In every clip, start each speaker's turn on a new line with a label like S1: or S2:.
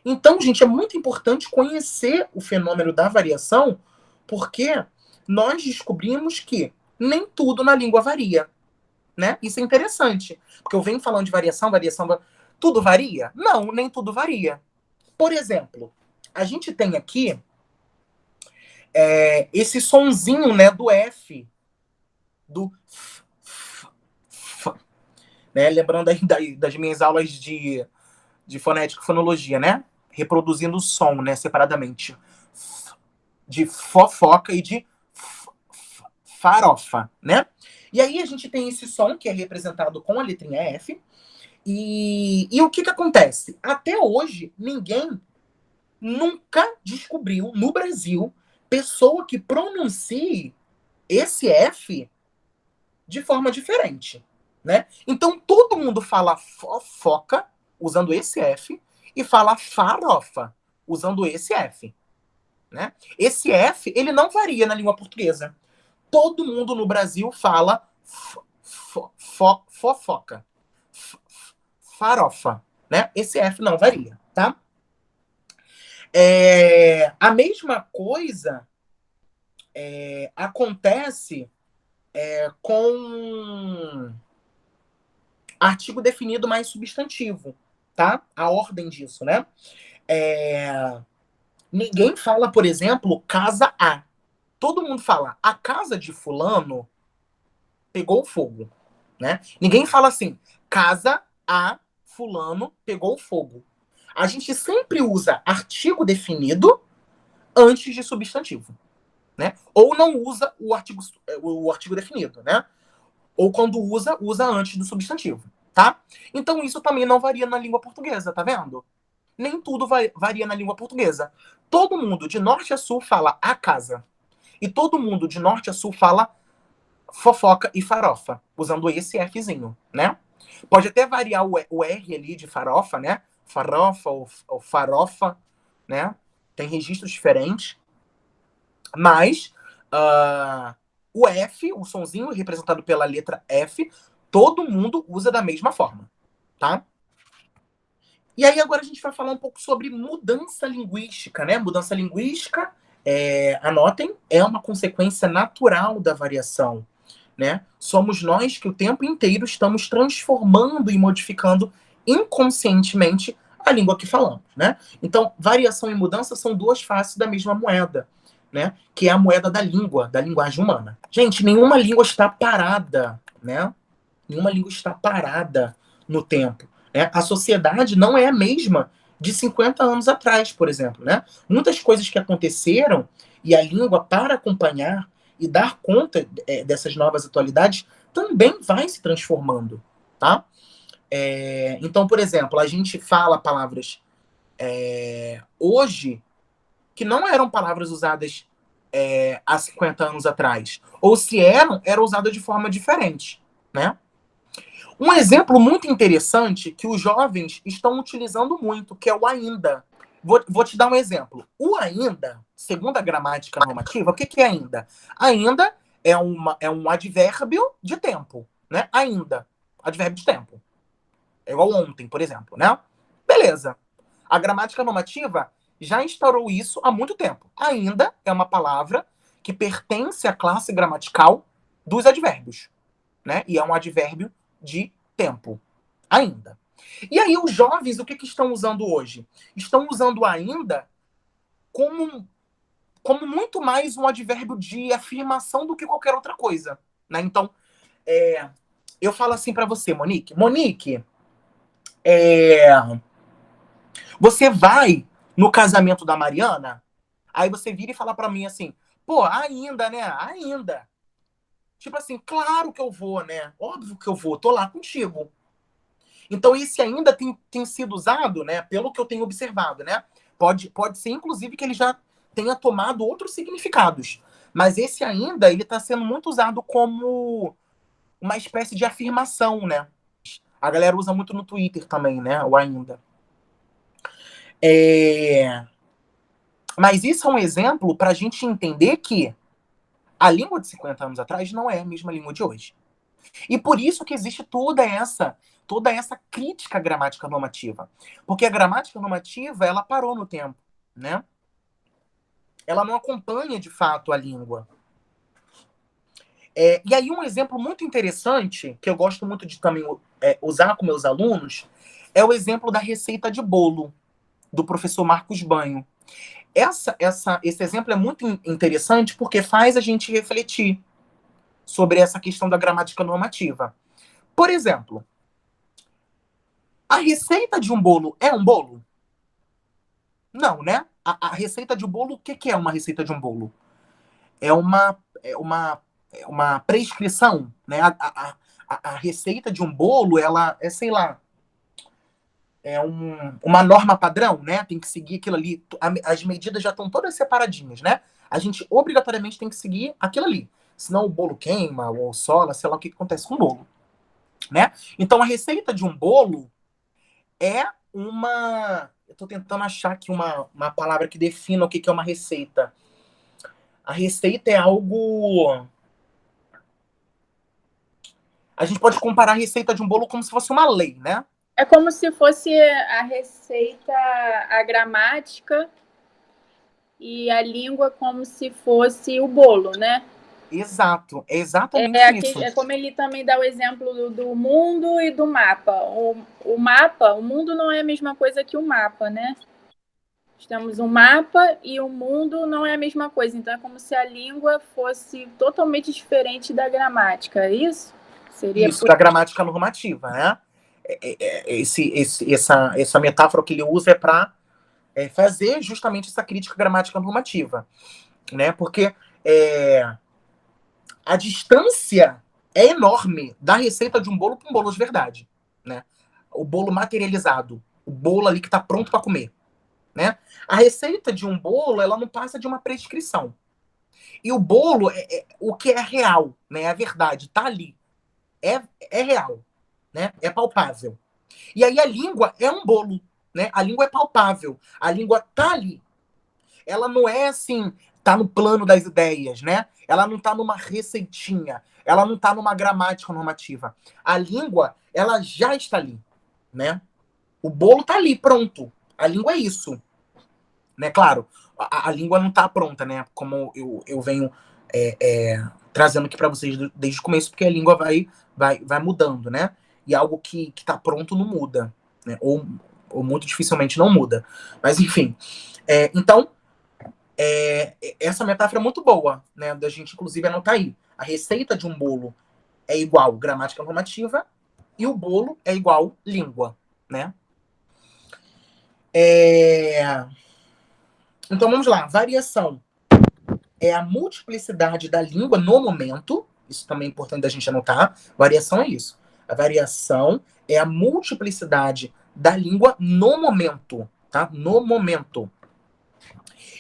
S1: Então, gente, é muito importante conhecer o fenômeno da variação, porque nós descobrimos que nem tudo na língua varia, né? Isso é interessante, porque eu venho falando de variação, tudo varia? Não, nem tudo varia. Por exemplo, a gente tem aqui esse sonzinho, né, do F, do f, né? Lembrando aí das minhas aulas de fonética e fonologia, né? Reproduzindo o som, né, separadamente. De fofoca e de farofa, né? E aí a gente tem esse som que é representado com a letrinha F. E o que que acontece? Até hoje, ninguém nunca descobriu no Brasil pessoa que pronuncie esse F de forma diferente, né? Então todo mundo fala fofoca usando esse F e fala farofa usando esse F, né? Esse F, ele não varia na língua portuguesa. Todo mundo no Brasil fala fofoca, farofa, né? Esse F não varia, tá? A mesma coisa acontece com artigo definido mais substantivo, tá? A ordem disso, né? Ninguém fala, por exemplo, casa A. Todo mundo fala, a casa de fulano pegou fogo, né? Ninguém fala assim, casa A fulano pegou fogo. A gente sempre usa artigo definido antes de substantivo, né? Ou não usa o artigo definido, né? Ou quando usa, usa antes do substantivo, tá? Então isso também não varia na língua portuguesa, tá vendo? Nem tudo varia na língua portuguesa. Todo mundo de norte a sul fala a casa. E todo mundo de norte a sul fala fofoca e farofa, usando esse Fzinho, né? Pode até variar o R ali de farofa, né? Farofa ou farofa, né? Tem registros diferentes. Mas o F, o sonzinho representado pela letra F, todo mundo usa da mesma forma, tá? E aí agora a gente vai falar um pouco sobre mudança linguística, né? Mudança linguística, anotem, é uma consequência natural da variação, né? Somos nós que o tempo inteiro estamos transformando e modificando inconscientemente a língua que falamos, né? Então, variação e mudança são duas faces da mesma moeda, né? Que é a moeda da língua, da linguagem humana. Gente, nenhuma língua está parada, né? Nenhuma língua está parada no tempo, né? A sociedade não é a mesma de 50 anos atrás, por exemplo, né? Muitas coisas que aconteceram e a língua, para acompanhar e dar conta dessas novas atualidades, também vai se transformando, tá? Então, por exemplo, a gente fala palavras hoje que não eram palavras usadas há 50 anos atrás. Ou se eram usadas de forma diferente, né? Um exemplo muito interessante que os jovens estão utilizando muito, que é o ainda. Vou te dar um exemplo. O ainda, segundo a gramática normativa, o que é ainda? Ainda é um advérbio de tempo, né? Ainda. Advérbio de tempo. É igual ontem, por exemplo, né? Beleza. A gramática normativa já instaurou isso há muito tempo. Ainda é uma palavra que pertence à classe gramatical dos advérbios, né? E é um advérbio de tempo. Ainda. E aí os jovens, o que estão usando hoje? Estão usando ainda como muito mais um advérbio de afirmação do que qualquer outra coisa, né? Então, eu falo assim para você, Monique. Monique, você vai no casamento da Mariana? Aí você vira e fala para mim assim, pô, ainda, né? Ainda. Tipo assim, claro que eu vou, né? Óbvio que eu vou, tô lá contigo. Então, esse ainda tem sido usado, né, pelo que eu tenho observado, né? Pode ser, inclusive, que ele já tenha tomado outros significados. Mas esse ainda, ele está sendo muito usado como uma espécie de afirmação, né? A galera usa muito no Twitter também, né? O ainda. Mas isso é um exemplo para a gente entender que a língua de 50 anos atrás não é a mesma língua de hoje. E por isso que existe toda essa crítica à gramática normativa. Porque a gramática normativa, ela parou no tempo, né? Ela não acompanha, de fato, a língua. E aí um exemplo muito interessante, que eu gosto muito de também usar com meus alunos, é o exemplo da receita de bolo, do professor Marcos Banho. Esse exemplo é muito interessante porque faz a gente refletir sobre essa questão da gramática normativa. Por exemplo, a receita de um bolo é um bolo? Não, né? A receita de um bolo, o que é uma receita de um bolo? É uma prescrição, né? A receita de um bolo, ela é, sei lá, uma norma padrão, né? Tem que seguir aquilo ali. As medidas já estão todas separadinhas, né? A gente obrigatoriamente tem que seguir aquilo ali. Senão o bolo queima, ou sola, sei lá o que acontece com o bolo, né? Então a receita de um bolo é uma. Eu estou tentando achar aqui uma palavra que defina o que é uma receita. A receita é algo. A gente pode comparar a receita de um bolo como se fosse uma lei, né?
S2: É como se fosse a receita, a gramática e a língua como se fosse o bolo, né?
S1: Exato, é exatamente isso.
S2: É como ele também dá o exemplo do mundo e do mapa. O mapa, o mundo não é a mesma coisa que o mapa, né? Temos um mapa e o mundo não é a mesma coisa. Então é como se a língua fosse totalmente diferente da gramática, é isso? Seria
S1: Isso,
S2: por...
S1: da gramática normativa, né? Essa metáfora que ele usa é para fazer justamente essa crítica à gramática normativa, né? Porque a distância é enorme da receita de um bolo para um bolo de verdade, né? O bolo materializado, o bolo ali que está pronto para comer, né? A receita de um bolo, ela não passa de uma prescrição. E o bolo o que é real, né? É a verdade, tá ali. É real, né? É palpável. E aí a língua é um bolo, né? A língua é palpável. A língua tá ali. Ela não é assim, tá no plano das ideias, né? Ela não tá numa receitinha. Ela não tá numa gramática normativa. A língua, ela já está ali, né? O bolo tá ali, pronto. A língua é isso, né? Claro, a língua não tá pronta, né? Como eu venho trazendo aqui para vocês desde o começo, porque a língua vai mudando, né? E algo que tá pronto não muda, né? Ou muito dificilmente não muda. Mas enfim. Então, essa metáfora é muito boa, né? Da gente, inclusive, anotar aí. A receita de um bolo é igual gramática normativa e o bolo é igual língua, né? Então vamos lá. Variação é a multiplicidade da língua no momento. Isso também é importante da gente anotar. Variação é isso. A variação é a multiplicidade da língua no momento, tá? No momento.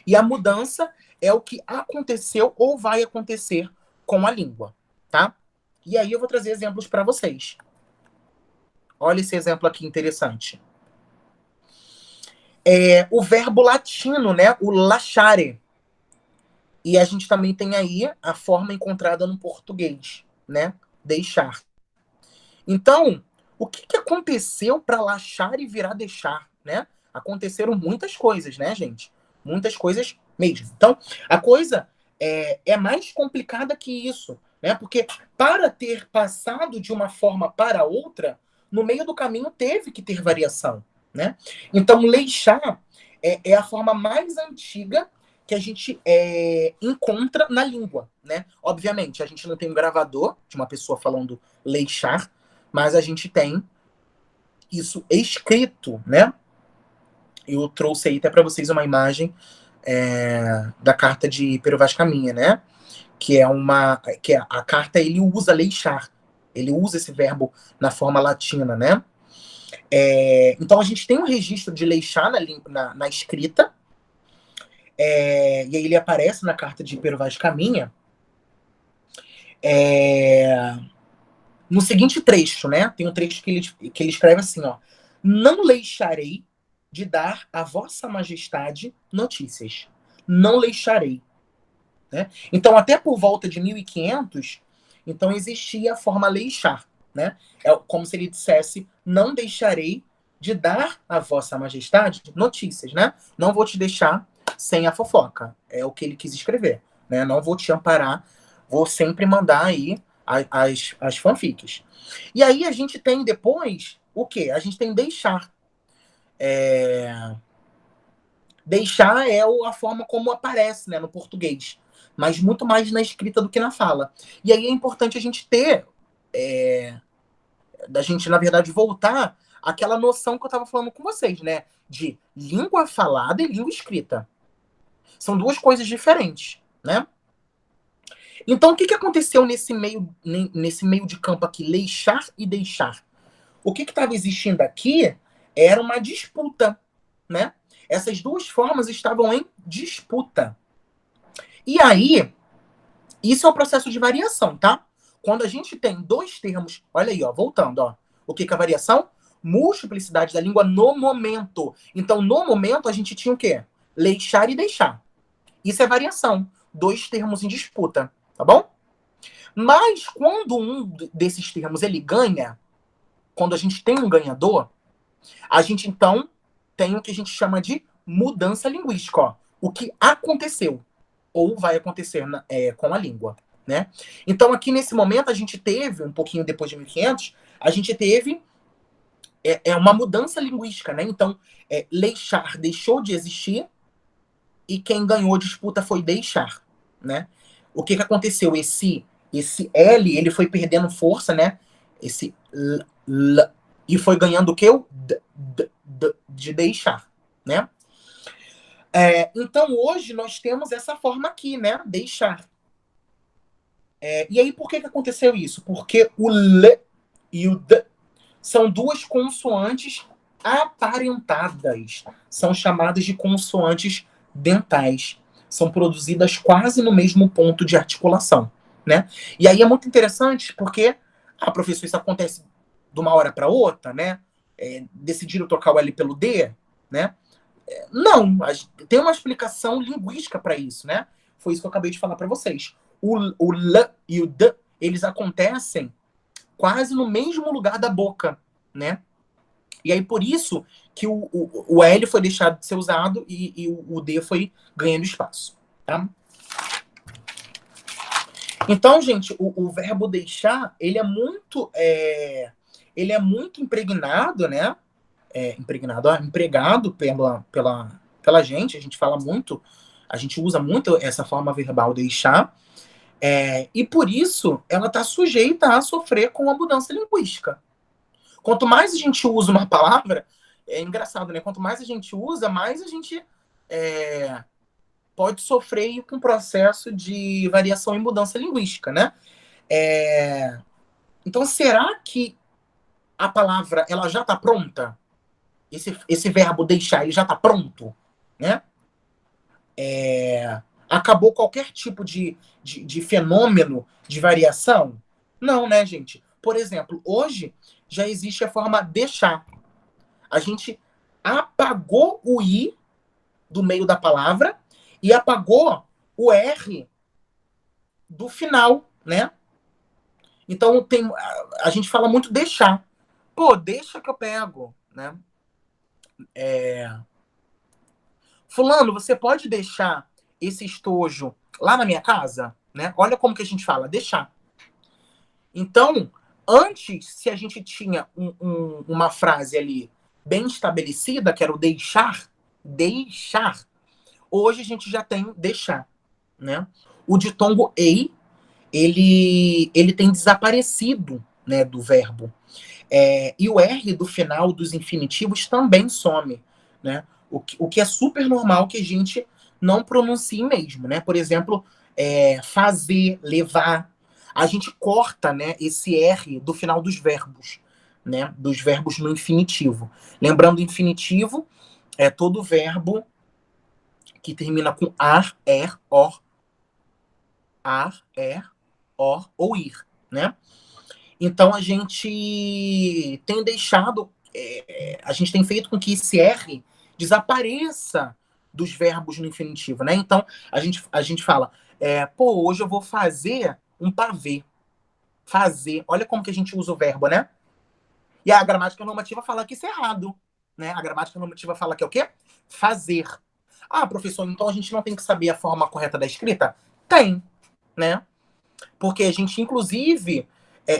S1: E a mudança é o que aconteceu ou vai acontecer com a língua, tá? E aí eu vou trazer exemplos para vocês. Olha esse exemplo aqui interessante. O verbo latino, né? O lasciare. E a gente também tem aí a forma encontrada no português, né? Deixar. Então, o que aconteceu para lasciar e virar deixar, né? Aconteceram muitas coisas, né, gente? Muitas coisas mesmo. Então, a coisa é mais complicada que isso, né? Porque para ter passado de uma forma para outra, no meio do caminho teve que ter variação, né? Então, leixar é a forma mais antiga que a gente encontra na língua, né? Obviamente, a gente não tem um gravador de uma pessoa falando leixar, mas a gente tem isso escrito, né? Eu trouxe aí até para vocês uma imagem da carta de Pero Vaz Caminha, né? Que é a carta, ele usa leixar, ele usa esse verbo na forma latina, né? Então a gente tem um registro de leixar na escrita, e aí ele aparece na carta de Pero Vaz Caminha, no seguinte trecho, né? Tem um trecho que ele escreve assim, ó: não deixarei de dar a vossa majestade notícias. Não deixarei. Né? Então, até por volta de 1500, Então existia a forma deixar, né? É como se ele dissesse, não deixarei de dar a vossa majestade notícias, né? Não vou te deixar sem a fofoca. É o que ele quis escrever, né? Não vou te amparar, vou sempre mandar aí as fanfics. E aí a gente tem depois o quê? A gente tem deixar. Deixar é a forma como aparece, né, no português, mas muito mais na escrita do que na fala. E aí é importante a gente ter, da gente, na verdade, voltar àquela noção que eu estava falando com vocês, né, de língua falada e língua escrita. São duas coisas diferentes, né? Então, o que aconteceu nesse meio de campo aqui, leixar e deixar? O que estava existindo aqui era uma disputa, né? Essas duas formas estavam em disputa. E aí, isso é um processo de variação, tá? Quando a gente tem dois termos, olha aí, ó, voltando, ó. O que é a variação? Multiplicidade da língua no momento. Então, no momento, a gente tinha o quê? Leixar e deixar. Isso é variação. Dois termos em disputa, tá bom? Mas quando um desses termos ele ganha, quando a gente tem um ganhador, a gente então tem o que a gente chama de mudança linguística, ó. O que aconteceu ou vai acontecer com a língua, né? Então aqui nesse momento a gente teve, um pouquinho depois de 1500, a gente teve uma mudança linguística, né? Então, leixar deixou de existir e quem ganhou a disputa foi deixar, né? O que aconteceu? Esse L, ele foi perdendo força, né? Esse L, e foi ganhando o que? O de deixar, né? Então, hoje, nós temos essa forma aqui, né? Deixar. E aí, por que aconteceu isso? Porque o L e o D são duas consoantes aparentadas. São chamadas de consoantes dentais. São produzidas quase no mesmo ponto de articulação, né? E aí é muito interessante porque, professor, isso acontece de uma hora para outra, né? Decidiram trocar o L pelo D, né? Não, tem uma explicação linguística para isso, né? Foi isso que eu acabei de falar para vocês. O L e o D, eles acontecem quase no mesmo lugar da boca, né? E aí, por isso que o L foi deixado de ser usado e o D foi ganhando espaço, tá? Então, gente, o verbo deixar, ele é muito impregnado, né? Empregado pela gente. A gente fala muito, a gente usa muito essa forma verbal deixar. E por isso, ela está sujeita a sofrer com a mudança linguística. Quanto mais a gente usa uma palavra, é engraçado, né? Quanto mais a gente usa, mais a gente pode sofrer com o processo de variação e mudança linguística, né? Então, será que a palavra ela já está pronta? Esse verbo deixar, ele já está pronto, né? Acabou qualquer tipo de fenômeno de variação? Não, né, gente? Por exemplo, hoje já existe a forma deixar. A gente apagou o i do meio da palavra e apagou o r do final, né? Então a gente fala muito deixar. Pô, deixa que eu pego, né? Fulano, você pode deixar esse estojo lá na minha casa, né? Olha como que a gente fala, deixar. Então, antes, se a gente tinha uma frase ali bem estabelecida, que era o deixar, hoje a gente já tem deixar, né? O ditongo ei, ele tem desaparecido, né, do verbo. E o R do final dos infinitivos também some, né? O que é super normal que a gente não pronuncie mesmo, né? Por exemplo, fazer, levar. A gente corta, né, esse R do final dos verbos, né? Dos verbos no infinitivo. Lembrando, infinitivo é todo verbo que termina com ar, or, ou ir, né? Então a gente tem deixado, a gente tem feito com que esse R desapareça dos verbos no infinitivo, né? Então a gente fala, pô, hoje eu vou fazer um pavê. fazer. Olha como que a gente usa o verbo, né? E a gramática normativa fala que isso é errado, né? A gramática normativa fala que é o quê? Fazer. Ah, professor, então a gente não tem que saber a forma correta da escrita? Tem, né? Porque a gente, inclusive,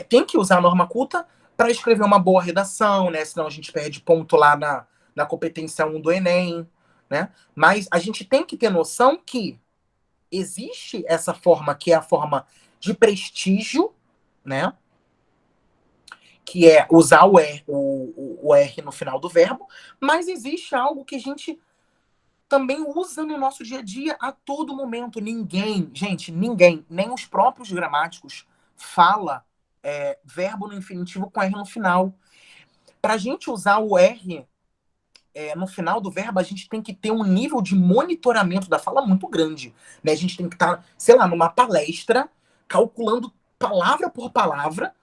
S1: tem que usar a norma culta para escrever uma boa redação, né? Senão a gente perde ponto lá na competência 1 do Enem, né? Mas a gente tem que ter noção que existe essa forma que é a forma de prestígio, né? Que é usar o R no final do verbo, mas existe algo que a gente também usa no nosso dia a dia a todo momento. Ninguém, gente, ninguém, nem os próprios gramáticos, fala verbo no infinitivo com R no final. Para a gente usar o R no final do verbo, a gente tem que ter um nível de monitoramento da fala muito grande. Né? A gente tem que estar, sei lá, numa palestra, calculando palavra por palavra,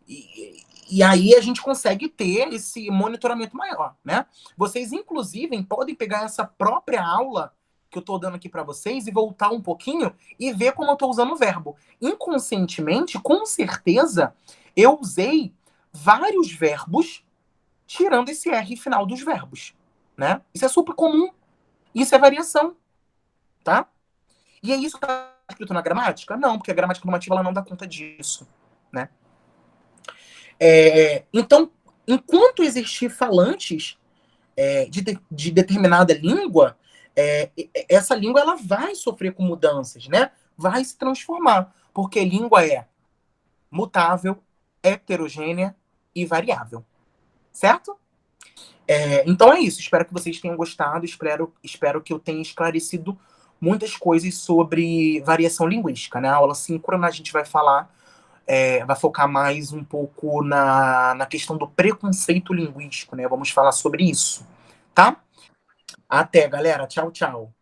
S1: e aí a gente consegue ter esse monitoramento maior, né? Vocês, inclusive, podem pegar essa própria aula que eu estou dando aqui para vocês e voltar um pouquinho e ver como eu estou usando o verbo. Inconscientemente, com certeza, eu usei vários verbos tirando esse R final dos verbos, né? Isso é super comum. Isso é variação, tá? E é isso que está escrito na gramática? Não, porque a gramática normativa ela não dá conta disso, né? Então, enquanto existir falantes de determinada língua, essa língua ela vai sofrer com mudanças, né? Vai se transformar, porque língua é mutável, heterogênea e variável, certo? Então é isso. Espero que vocês tenham gostado. Espero que eu tenha esclarecido muitas coisas sobre variação linguística. Na aula síncrona a gente vai falar vai focar mais um pouco na questão do preconceito linguístico, né? Vamos falar sobre isso, tá? Até, galera. Tchau, tchau.